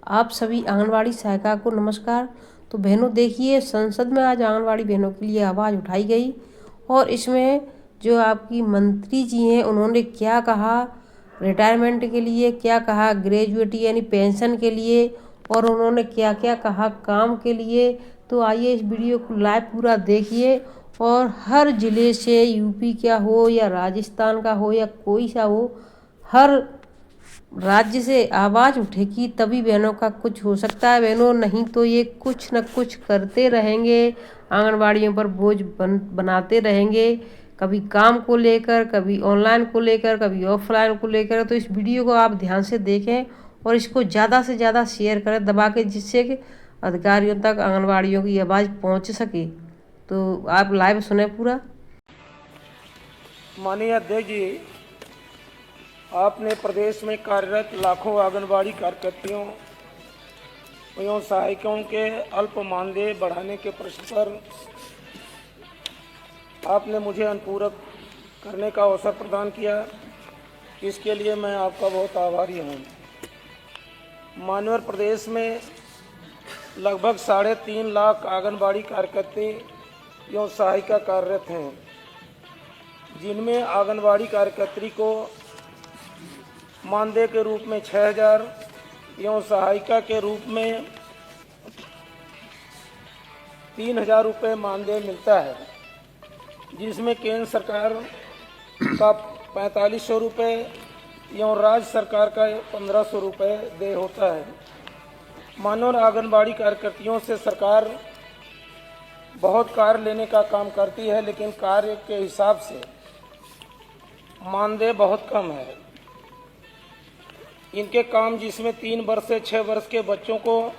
आप सभी आंगनवाड़ी सहायिका को नमस्कार। तो बहनों देखिए, संसद में आज आंगनवाड़ी बहनों के लिए आवाज़ उठाई गई और इसमें जो आपकी मंत्री जी हैं उन्होंने क्या कहा, रिटायरमेंट के लिए क्या कहा, ग्रेजुएटी यानी पेंशन के लिए, और उन्होंने क्या क्या कहा काम के लिए। तो आइए इस वीडियो को लाइव पूरा देखिए और हर ज़िले से, यूपी क्या हो या राजस्थान का हो या कोई सा हो, हर राज्य से आवाज़ उठेगी तभी बहनों का कुछ हो सकता है। बहनों नहीं तो ये कुछ न कुछ करते रहेंगे, आंगनबाड़ियों पर बोझ बनाते रहेंगे, कभी काम को लेकर, कभी ऑनलाइन को लेकर, कभी ऑफलाइन को लेकर। तो इस वीडियो को आप ध्यान से देखें और इसको ज़्यादा से ज़्यादा शेयर करें दबा के, जिससे कि अधिकारियों तक आंगनबाड़ियों की आवाज़ पहुंच सके। तो आप लाइव सुने पूरा। माननीय अध्यक्ष जी, आपने प्रदेश में कार्यरत लाखों आंगनबाड़ी कार्यकर्तियों एवं सहायिकाओं के अल्प मानदेय बढ़ाने के प्रश्न पर आपने मुझे अनुपूरक करने का अवसर प्रदान किया। इसके लिए मैं आपका बहुत आभारी हूँ। माननीय प्रदेश में लगभग 3.5 लाख आंगनबाड़ी कार्यकर्ती एवं सहायिका कार्यरत हैं, जिनमें आंगनबाड़ी कार्यकर्ती को मानदेय के रूप में 6,000 एवं सहायिका के रूप में 3,000 रुपये मानदेय मिलता है, जिसमें केंद्र सरकार का 4,500 रुपये एवं राज्य सरकार का 1,500 रुपये देय होता है। माननीय आंगनबाड़ी कार्यकर्तियों से सरकार बहुत कार्य लेने का काम करती है, लेकिन कार्य के हिसाब से मानदेय बहुत कम है। इनके काम जिसमें 3 वर्ष से 6 वर्ष के बच्चों को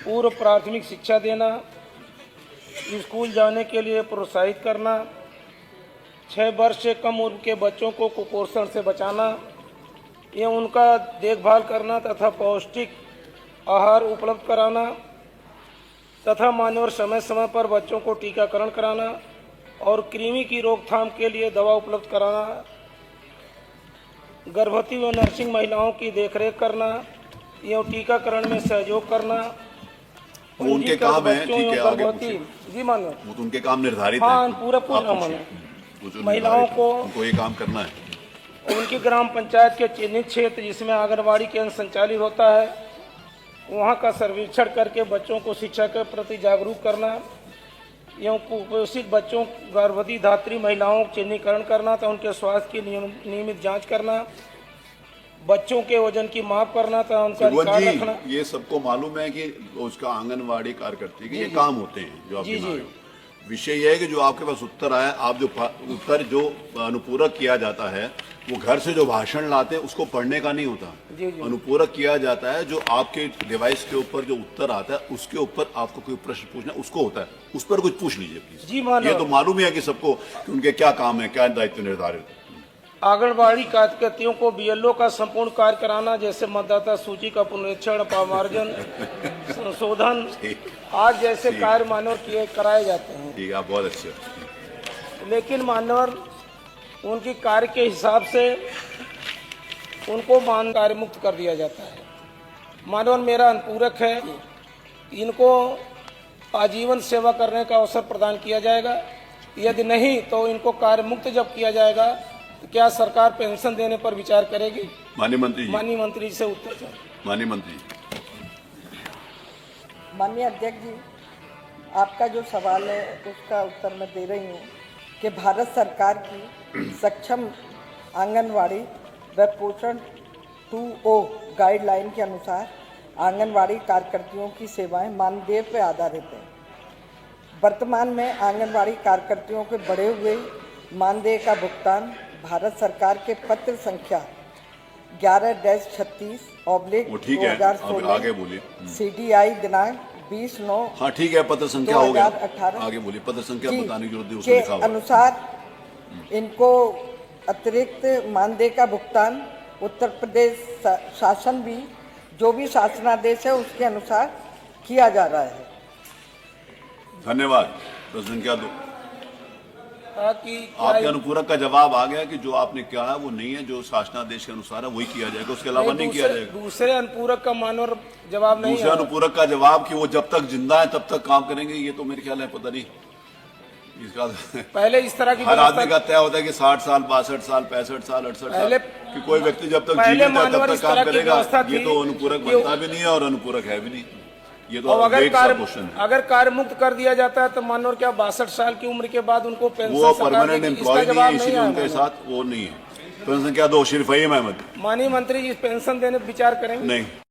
पूर्व प्राथमिक शिक्षा देना, स्कूल जाने के लिए प्रोत्साहित करना, 6 वर्ष से कम उम्र के बच्चों को कुपोषण से बचाना एवं उनका देखभाल करना तथा पौष्टिक आहार उपलब्ध कराना तथा मानव समय समय पर बच्चों को टीकाकरण कराना और कृमि की रोकथाम के लिए दवा उपलब्ध कराना, गर्भवती व नर्सिंग महिलाओं की देखरेख करना एवं टीकाकरण में सहयोग करना। उनके काम है, ठीक है, गर्भवती जी मानो वो तो उनके काम निर्धारित हाँ है। पूरा मानो महिलाओं को उनको ये काम करना है। उनकी ग्राम पंचायत के चिन्हित क्षेत्र जिसमें आंगनबाड़ी केंद्र संचालित होता है, वहाँ का सर्वेक्षण करके बच्चों को शिक्षा के प्रति जागरूक करना एवं कुपोषित बच्चों, गर्भवती धात्री महिलाओं का चिन्हीकरण करना तो उनके स्वास्थ्य की नियमित जांच करना, बच्चों के वजन की माप करना तो उनका रिकॉर्ड रखना। ये सबको मालूम है कि उसका आंगनवाड़ी कार्यकर्ती के ये काम होते हैं जो आप बता रहे हो। विषय यह है कि जो आपके पास उत्तर आया, आप जो उत्तर जो अनुपूरक किया जाता है वो घर से जो भाषण लाते हैं उसको पढ़ने का नहीं होता। अनुपूरक किया जाता है जो आपके डिवाइस के ऊपर जो उत्तर आता है उसके ऊपर आपको कोई प्रश्न पूछना उसको होता है, उस पर कुछ पूछ लीजिए प्लीज। जी ये तो मालूम ही है कि सबको कि उनके क्या काम है, क्या दायित्व निर्धारित है। आंगनबाड़ी कार्यकर्तियों को बीएलओ का संपूर्ण कार्य कराना, जैसे मतदाता सूची का पुनरीक्षण, पामार्जन, संशोधन आज जैसे कार्य मानव किए कराए जाते हैं। ठीक है, बहुत अच्छे। लेकिन मानव उनकी कार्य के हिसाब से उनको मान कार्य मुक्त कर दिया जाता है। मानव मेरा अनुपूरक है, इनको आजीवन सेवा करने का अवसर प्रदान किया जाएगा। यदि नहीं तो इनको कार्य मुक्त जब किया जाएगा तो क्या सरकार पेंशन देने पर विचार करेगी? माननीय मंत्री से उत्तर चाहिए। माननीय मंत्री। माननीय अध्यक्ष जी, आपका जो सवाल है उसका उत्तर मैं दे रही हूँ कि भारत सरकार की सक्षम आंगनवाड़ी व पोषण 2.0 गाइडलाइन के अनुसार आंगनवाड़ी कार्यकर्तियों की सेवाएं मानदेय पर आधारित हैं। वर्तमान में आंगनवाड़ी कार्यकर्तियों के बढ़े हुए मानदेय का भुगतान भारत सरकार के पत्र संख्या 11-36/2016 CDI दिनांक 20/9 हाँ ठीक है, पत्र संख्या हो गया, आगे बोलिए। पत्र संख्या बताने की जरूरत के अनुसार इनको अतिरिक्त मानदेय का भुगतान उत्तर प्रदेश शासन भी जो भी शासनादेश है उसके अनुसार किया जा रहा है। धन्यवाद। पत्र संख्या 2। कहा कि आपके अनुपूरक का जवाब आ गया कि जो आपने कहा वो नहीं है, जो शासनादेश के अनुसार है वही किया जाएगा, उसके अलावा नहीं किया जाएगा। दूसरे अनुपूरक का मानवर जवाब नहीं दूसरे है। अनुपूरक का जवाब कि वो जब तक जिंदा है तब तक काम करेंगे, ये तो मेरे ख्याल है पता नहीं इसका पहले इस तरह की हर आदमी का तय होता है कि 60 साल 62 साल 65 साल 68 साल कि कोई व्यक्ति जब तक जीवित है तब तक काम करेगा। ये तो अनुपूरक बनता भी नहीं है और अनुपूरक है भी नहीं, ये तो क्वेश्चन है। अगर कार्य मुक्त कर दिया जाता है तो मानवर क्या 62 साल की उम्र के बाद उनको पेंशन वो परमानेंट एम्प्लॉय नहीं है, इसीलिए उनके साथ वो नहीं है। पेंशन क्या दो, सिर्फ फहीम अहमद माननीय मंत्री जी पेंशन देने पर विचार करेंगे? नहीं।